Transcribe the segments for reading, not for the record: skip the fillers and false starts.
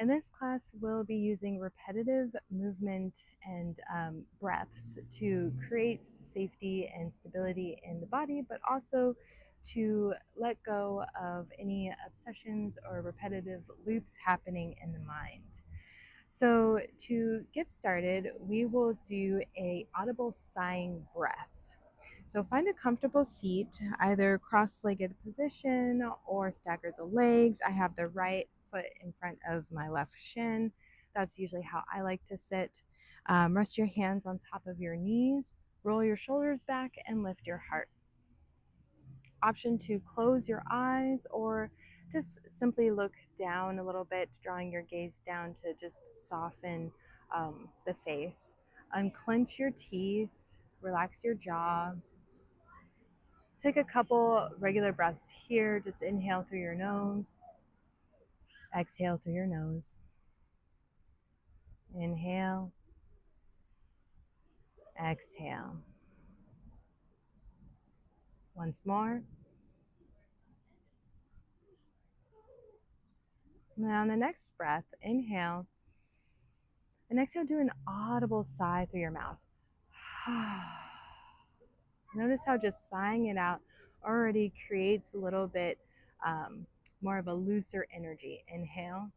In this class, we'll be using repetitive movement and breaths to create safety and stability in the body, but also to let go of any obsessions or repetitive loops happening in the mind. So to get started, we will do a audible sighing breath. So find a comfortable seat, either cross-legged position or stagger the legs. I have the right foot in front of my left shin. That's usually how I like to sit. Rest your hands on top of your knees, roll your shoulders back, and lift your heart. Option to close your eyes or just simply look down a little bit, drawing your gaze down to just soften the face. Unclench your teeth, relax your jaw. Take a couple regular breaths here. Just inhale through your nose, exhale through your nose. Inhale, exhale. Once more. Now on the next breath, inhale, and exhale, do an audible sigh through your mouth. Notice how just sighing it out already creates a little bit more of a looser energy. Inhale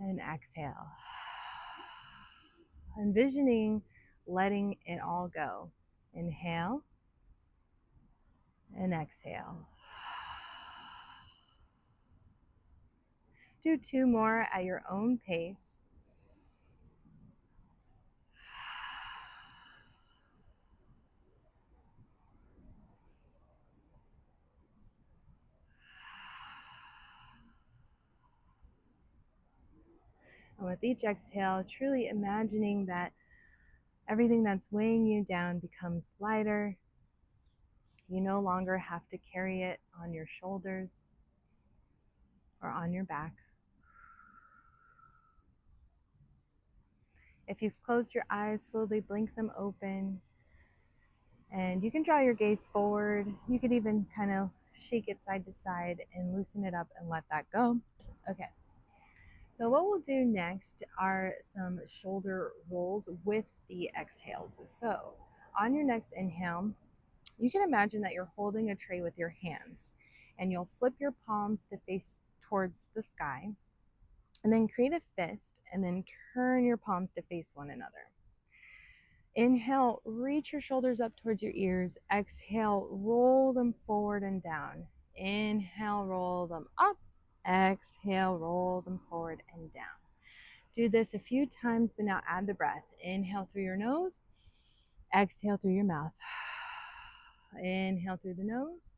and exhale. Envisioning letting it all go. Inhale and exhale. Do two more at your own pace. And with each exhale, truly imagining that everything that's weighing you down becomes lighter. You no longer have to carry it on your shoulders or on your back. If you've closed your eyes, slowly blink them open. And you can draw your gaze forward. You could even kind of shake it side to side and loosen it up and let that go. Okay. So what we'll do next are some shoulder rolls with the exhales. So on your next inhale, you can imagine that you're holding a tray with your hands, and you'll flip your palms to face towards the sky, and then create a fist, and then turn your palms to face one another. Inhale, reach your shoulders up towards your ears. Exhale, roll them forward and down. Inhale, roll them up. Exhale, roll them forward and down. Do this a few times, but now add the breath. Inhale through your nose. Exhale through your mouth. Inhale through the nose.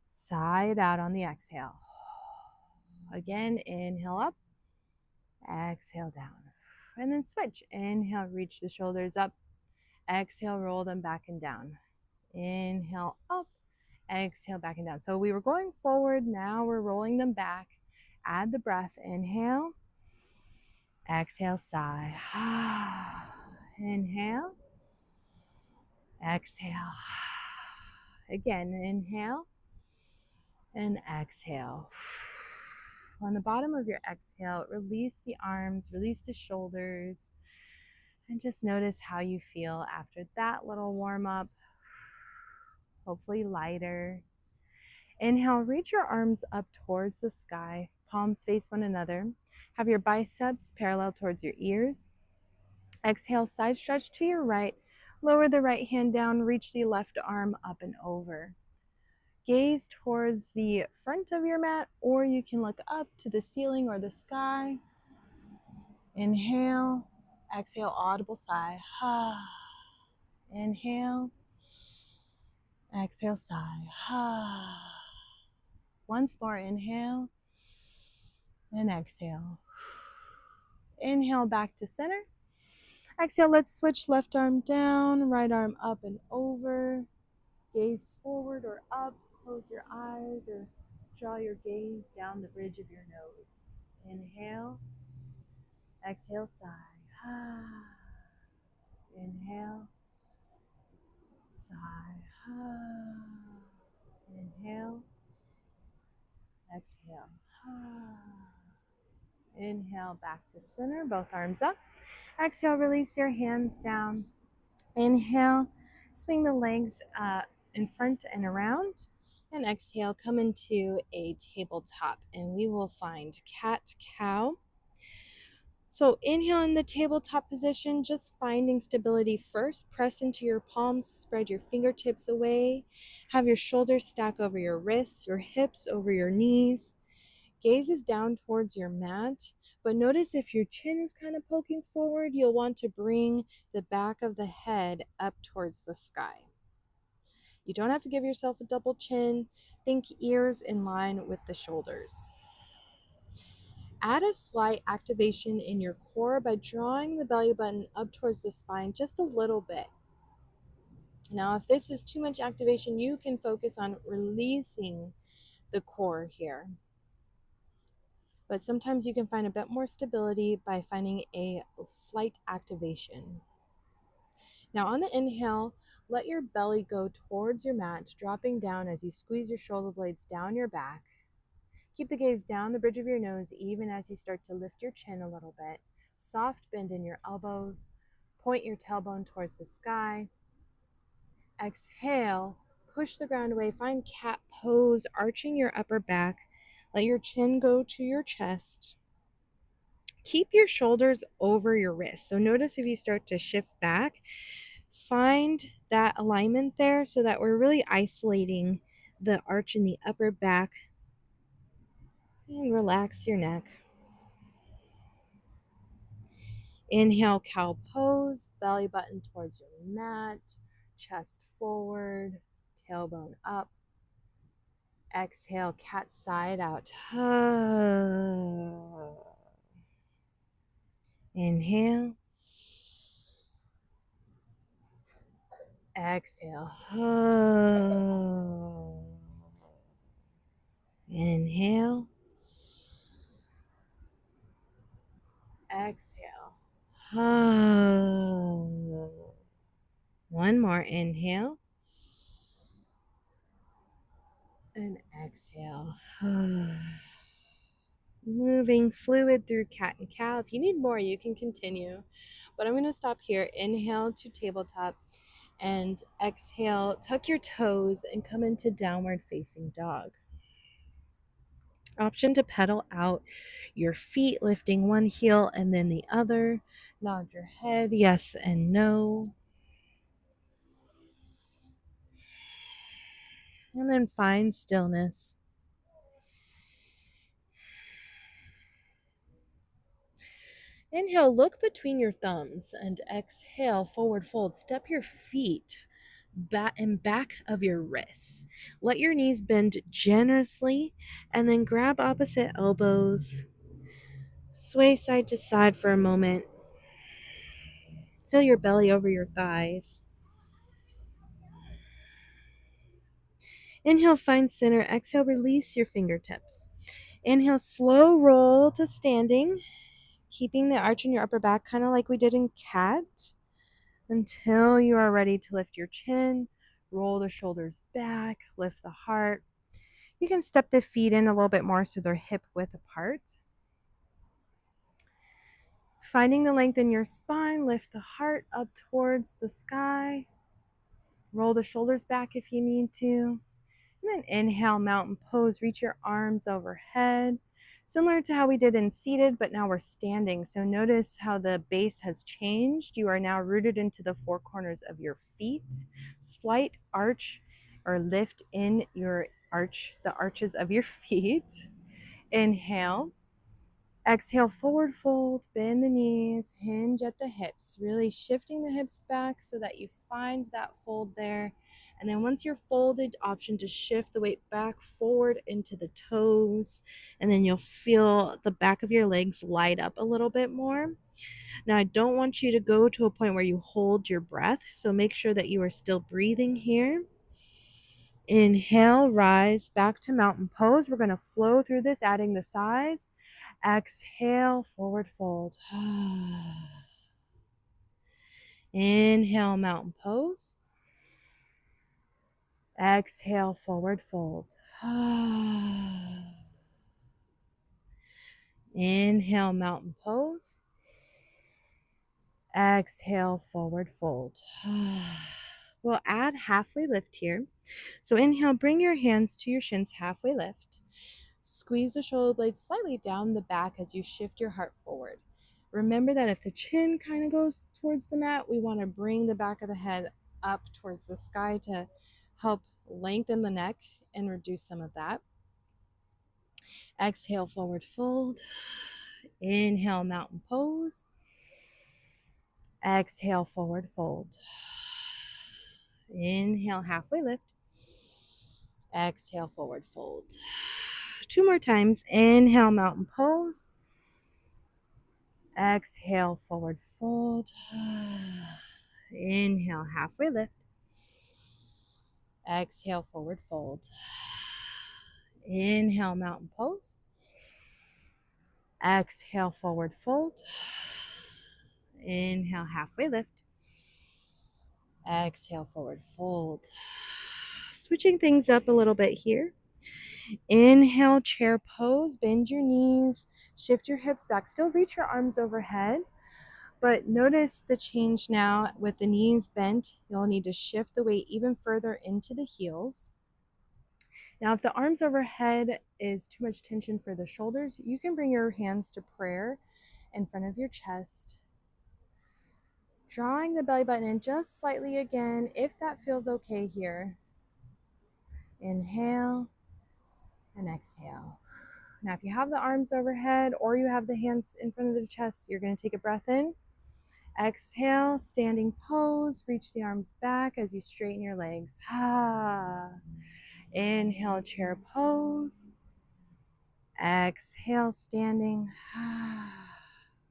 Sigh it out on the exhale. Again, inhale up. Exhale down. And then switch. Inhale, reach the shoulders up. Exhale, roll them back and down. Inhale, up. Exhale, back and down. So we were going forward. Now we're rolling them back. Add the breath. Inhale. Exhale, sigh. Inhale. Exhale. Again, inhale and exhale. On the bottom of your exhale, release the arms, release the shoulders, and just notice how you feel after that little warm up. Hopefully lighter. Inhale, reach your arms up towards the sky, palms face one another. Have your biceps parallel towards your ears. Exhale, side stretch to your right. Lower the right hand down, reach the left arm up and over. Gaze towards the front of your mat, or you can look up to the ceiling or the sky. Inhale, exhale, audible sigh. Inhale, exhale, sigh. Once more, inhale and exhale. Inhale back to center. Exhale, let's switch left arm down, right arm up and over. Gaze forward or up, close your eyes or draw your gaze down the bridge of your nose. Inhale, exhale, sigh. Inhale, sigh. Inhale, exhale. Inhale, back to center, both arms up. Exhale, release your hands down. Inhale, swing the legs in front and around. And exhale, come into a tabletop, and we will find cat cow. So inhale in the tabletop position, just finding stability first. Press into your palms, spread your fingertips away. Have your shoulders stack over your wrists, your hips over your knees. Gaze is down towards your mat, but notice if your chin is kind of poking forward, you'll want to bring the back of the head up towards the sky. You don't have to give yourself a double chin. Think ears in line with the shoulders. Add a slight activation in your core by drawing the belly button up towards the spine just a little bit. Now, if this is too much activation, you can focus on releasing the core here. But sometimes you can find a bit more stability by finding a slight activation. Now, on the inhale, let your belly go towards your mat, dropping down as you squeeze your shoulder blades down your back. Keep the gaze down the bridge of your nose even as you start to lift your chin a little bit. Soft bend in your elbows. Point your tailbone towards the sky. Exhale, push the ground away. Find cat pose, arching your upper back. Let your chin go to your chest. Keep your shoulders over your wrists. So notice if you start to shift back, find that alignment there so that we're really isolating the arch in the upper back. And relax your neck. Inhale, cow pose, belly button towards your mat, chest forward, tailbone up. Exhale, cat side out. Inhale. Exhale. Inhale. Exhale. One more. Inhale. And exhale. Moving fluid through cat and cow. If you need more, you can continue. But I'm going to stop here. Inhale to tabletop. And exhale, tuck your toes and come into downward facing dog. Option to pedal out your feet, lifting one heel and then the other. Nod your head, yes and no. And then find stillness. Inhale, look between your thumbs, and exhale, forward fold. Step your feet back and back of your wrists. Let your knees bend generously, and then grab opposite elbows. Sway side to side for a moment. Feel your belly over your thighs. Inhale, find center. Exhale, release your fingertips. Inhale, slow roll to standing, keeping the arch in your upper back, kind of like we did in cat, until you are ready to lift your chin, roll the shoulders back, lift the heart. You can step the feet in a little bit more so they're hip width apart. Finding the length in your spine, lift the heart up towards the sky. Roll the shoulders back if you need to. And then inhale, mountain pose. Reach your arms overhead. Similar to how we did in seated, but now we're standing. So notice how the base has changed. You are now rooted into the four corners of your feet. Slight arch or lift in your arch, the arches of your feet. Inhale. Exhale, forward fold, bend the knees, hinge at the hips, really shifting the hips back so that you find that fold there. And then once you're folded, option to shift the weight back forward into the toes. And then you'll feel the back of your legs light up a little bit more. Now, I don't want you to go to a point where you hold your breath. So make sure that you are still breathing here. Inhale, rise back to mountain pose. We're going to flow through this, adding the sighs. Exhale, forward fold. Inhale, mountain pose. Exhale, forward fold. Inhale, mountain pose. Exhale, forward fold. We'll add halfway lift here. So inhale, bring your hands to your shins, halfway lift. Squeeze the shoulder blades slightly down the back as you shift your heart forward. Remember that if the chin kind of goes towards the mat, we want to bring the back of the head up towards the sky to help lengthen the neck and reduce some of that. Exhale, forward fold. Inhale, mountain pose. Exhale, forward fold. Inhale, halfway lift. Exhale, forward fold. 2 more times. Inhale, mountain pose. Exhale, forward fold. Inhale, halfway lift. Exhale, forward fold. Inhale, mountain pose. Exhale, forward fold. Inhale, halfway lift. Exhale, forward fold. Switching things up a little bit here. Inhale, chair pose. Bend your knees. Shift your hips back. Still reach your arms overhead. But notice the change now with the knees bent. You'll need to shift the weight even further into the heels. Now, if the arms overhead is too much tension for the shoulders, you can bring your hands to prayer in front of your chest. Drawing the belly button in just slightly again, if that feels okay here. Inhale and exhale. Now, if you have the arms overhead or you have the hands in front of the chest, you're going to take a breath in. Exhale, standing pose. Reach the arms back as you straighten your legs. Inhale, chair pose. Exhale, standing.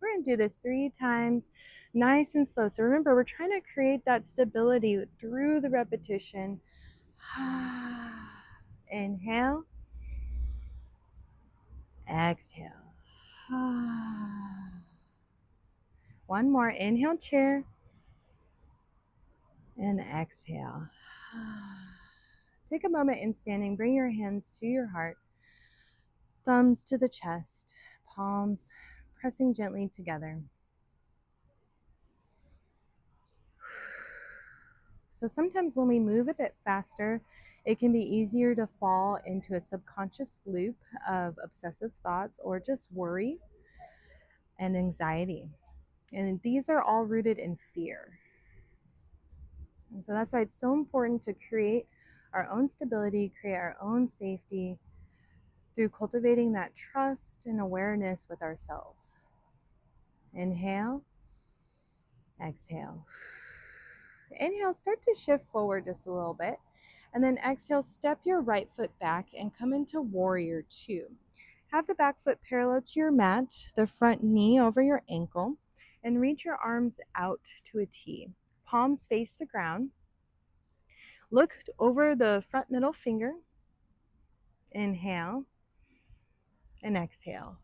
We're going to do this 3 times, nice and slow. So remember, we're trying to create that stability through the repetition. Inhale. Exhale. One more. Inhale, chair. And exhale. Take a moment in standing. Bring your hands to your heart. Thumbs to the chest. Palms pressing gently together. So sometimes when we move a bit faster, it can be easier to fall into a subconscious loop of obsessive thoughts or just worry and anxiety. And these are all rooted in fear. And so that's why it's so important to create our own stability, create our own safety through cultivating that trust and awareness with ourselves. Inhale, exhale. Inhale, start to shift forward just a little bit. And then exhale, step your right foot back and come into warrior 2. Have the back foot parallel to your mat, the front knee over your ankle, and reach your arms out to a T. Palms face the ground. Look over the front middle finger. Inhale and exhale.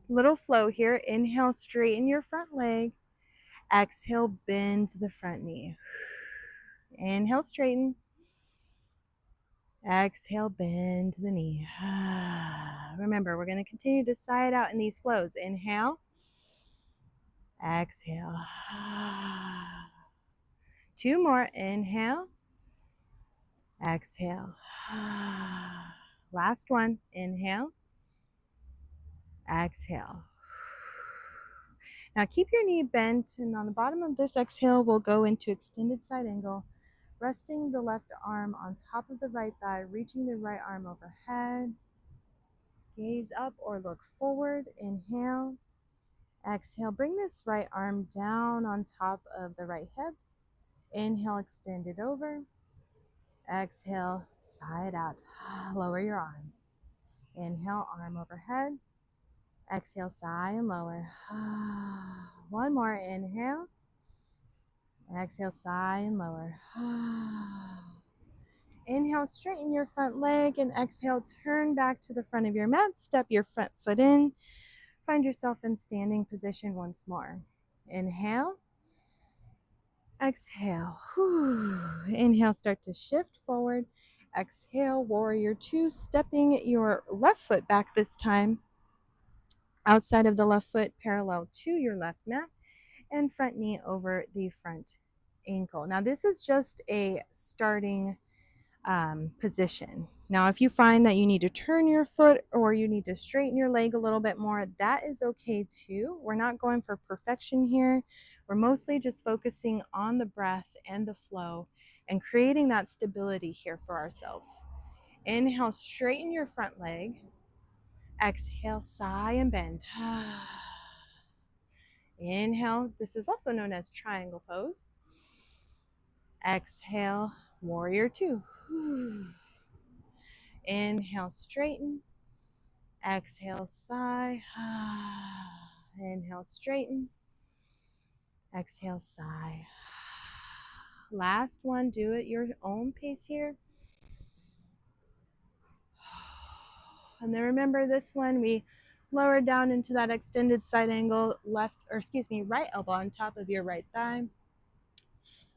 Little flow here. Inhale, straighten your front leg. Exhale, bend the front knee. Inhale, straighten. Exhale, bend the knee. Remember, we're going to continue to sigh it out in these flows. Inhale. Exhale. 2 more. Inhale. Exhale. Last one. Inhale. Exhale. Now keep your knee bent, and on the bottom of this exhale, we'll go into extended side angle, resting the left arm on top of the right thigh, reaching the right arm overhead. Gaze up or look forward. Inhale. Exhale. Bring this right arm down on top of the right hip. Inhale, extend it over. Exhale, sigh it out. Lower your arm. Inhale, arm overhead. Exhale, sigh and lower. One more. Inhale. Exhale, sigh and lower. Inhale, straighten your front leg, and exhale, turn back to the front of your mat. Step your front foot in. Find yourself in standing position once more. Inhale. Exhale. Inhale, start to shift forward. Exhale, warrior two, stepping your left foot back this time, outside of the left foot, parallel to your left mat, and front knee over the front ankle. Now, this is just a starting position. Now, if you find that you need to turn your foot or you need to straighten your leg a little bit more, that is okay too. We're not going for perfection here. We're mostly just focusing on the breath and the flow and creating that stability here for ourselves. Inhale, straighten your front leg. Exhale, sigh and bend. Inhale, this is also known as triangle pose. Exhale, warrior two. Inhale, straighten. Exhale, sigh. Inhale, straighten. Exhale, sigh. Last one, do it your own pace here. And then remember this one, we lower down into that extended side angle, right elbow on top of your right thigh.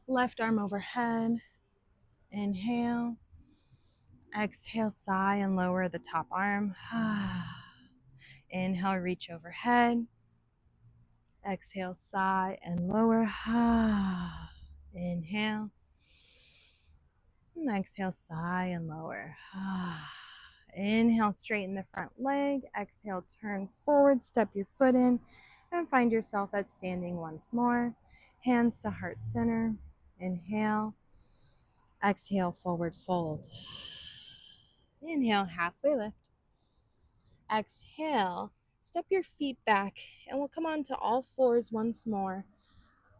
Left arm overhead. Inhale. Exhale, sigh and lower the top arm. Inhale, reach overhead. Exhale, sigh and lower. Inhale. And exhale, sigh and lower. Inhale, straighten the front leg. Exhale, turn forward, step your foot in, and find yourself at standing once more. Hands to heart center. Inhale. Exhale, forward fold. Inhale, halfway lift. Exhale, step your feet back, and we'll come onto all fours once more.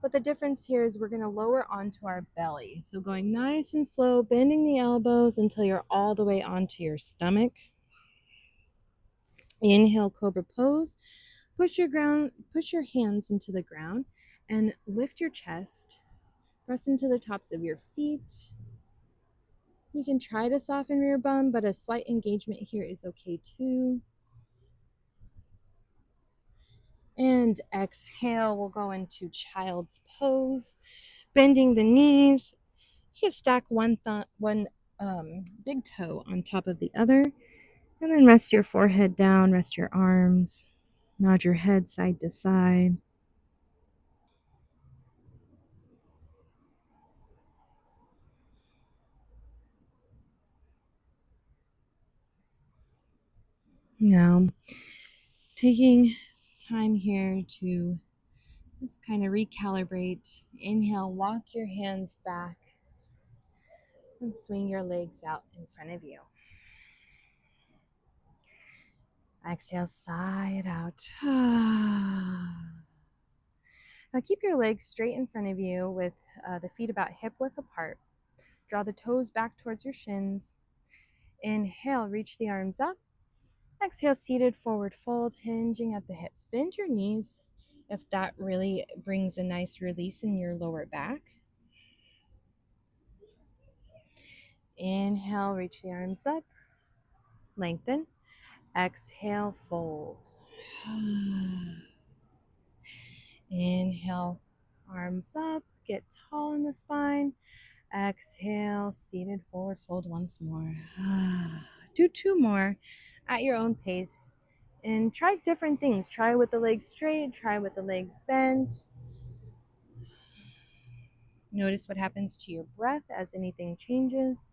But the difference here is we're going to lower onto our belly. So going nice and slow, bending the elbows until you're all the way onto your stomach. Inhale, cobra pose. Push your hands into the ground and lift your chest. Press into the tops of your feet. You can try to soften your bum, but a slight engagement here is okay too. And exhale, we'll go into child's pose. Bending the knees. You can stack one big toe on top of the other. And then rest your forehead down, rest your arms. Nod your head side to side. Now, taking time here to just kind of recalibrate. Inhale, walk your hands back and swing your legs out in front of you. Exhale, sigh it out. Now keep your legs straight in front of you with the feet about hip width apart. Draw the toes back towards your shins. Inhale, reach the arms up. Exhale, seated forward fold, hinging at the hips. Bend your knees if that really brings a nice release in your lower back. Inhale, reach the arms up. Lengthen. Exhale, fold. Inhale, arms up. Get tall in the spine. Exhale, seated forward fold once more. Do two more at your own pace. And try different things. Try with the legs straight. Try with the legs bent. Notice what happens to your breath as anything changes.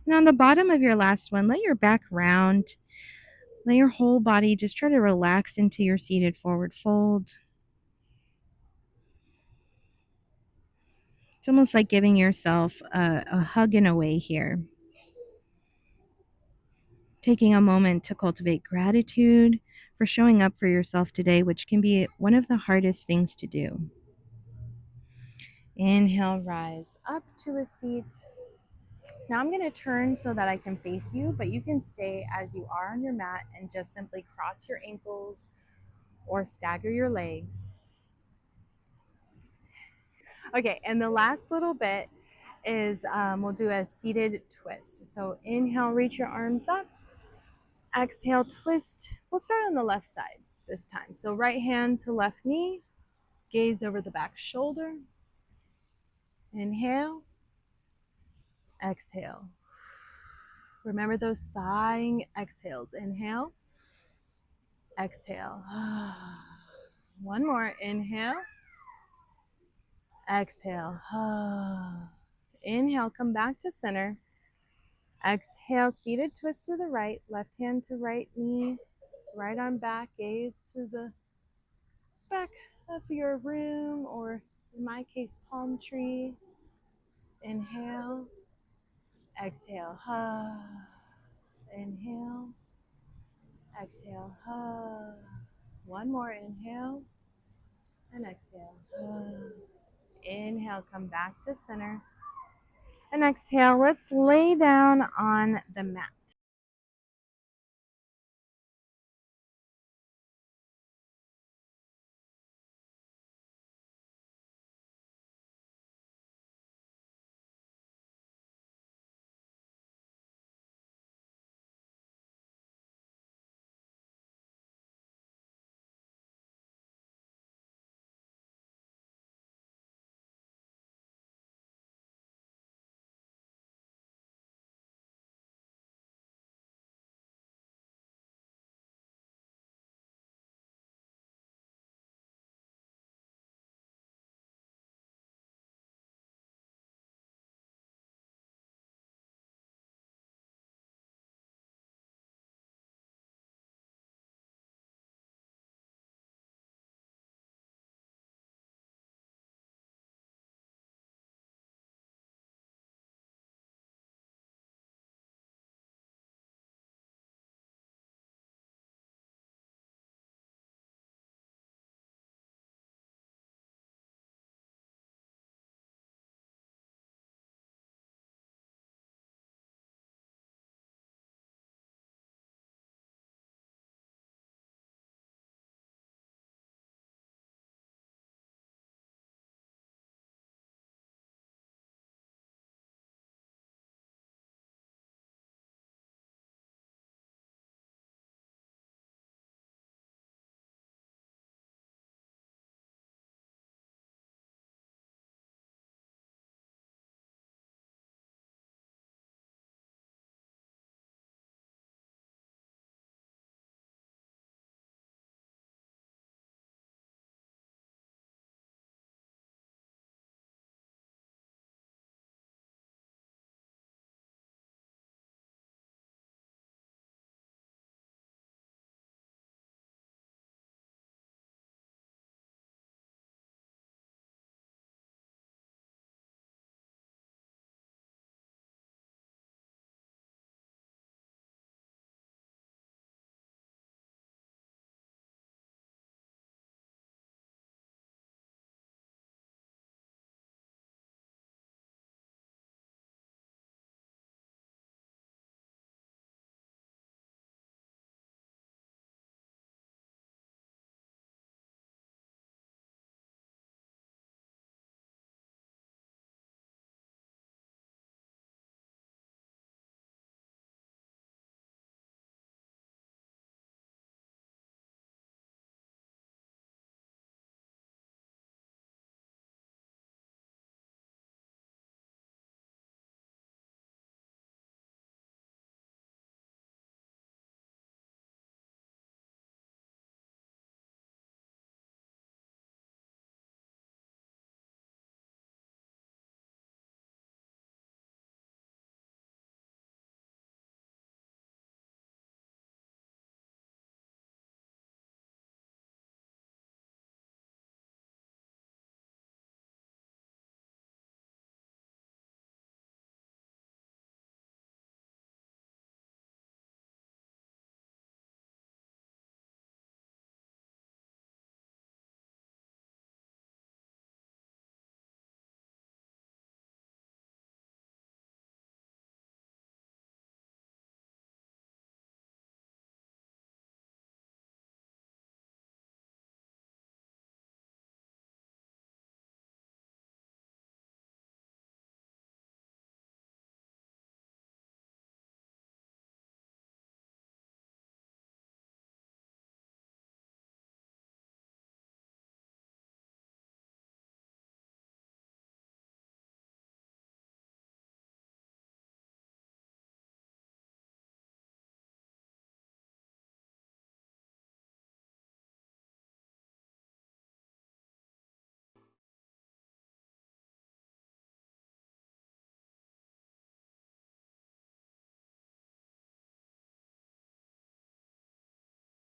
And on the bottom of your last one, let your back round. Let your whole body just try to relax into your seated forward fold. It's almost like giving yourself a hug in a way here. Taking a moment to cultivate gratitude for showing up for yourself today, which can be one of the hardest things to do. Inhale, rise up to a seat. Now I'm going to turn so that I can face you, but you can stay as you are on your mat and just simply cross your ankles or stagger your legs. Okay, and the last little bit is we'll do a seated twist. So inhale, reach your arms up. Exhale, twist. We'll start on the left side this time. So right hand to left knee, gaze over the back shoulder. Inhale, exhale. Remember those sighing exhales. Inhale, exhale. One more. Inhale, exhale. Inhale, come back to center. Exhale, seated twist to the right, left hand to right knee, right arm back, gaze to the back of your room, or in my case, palm tree. Inhale, exhale. Inhale, exhale. One more. Inhale and exhale. Inhale, come back to center. And exhale, let's lay down on the mat.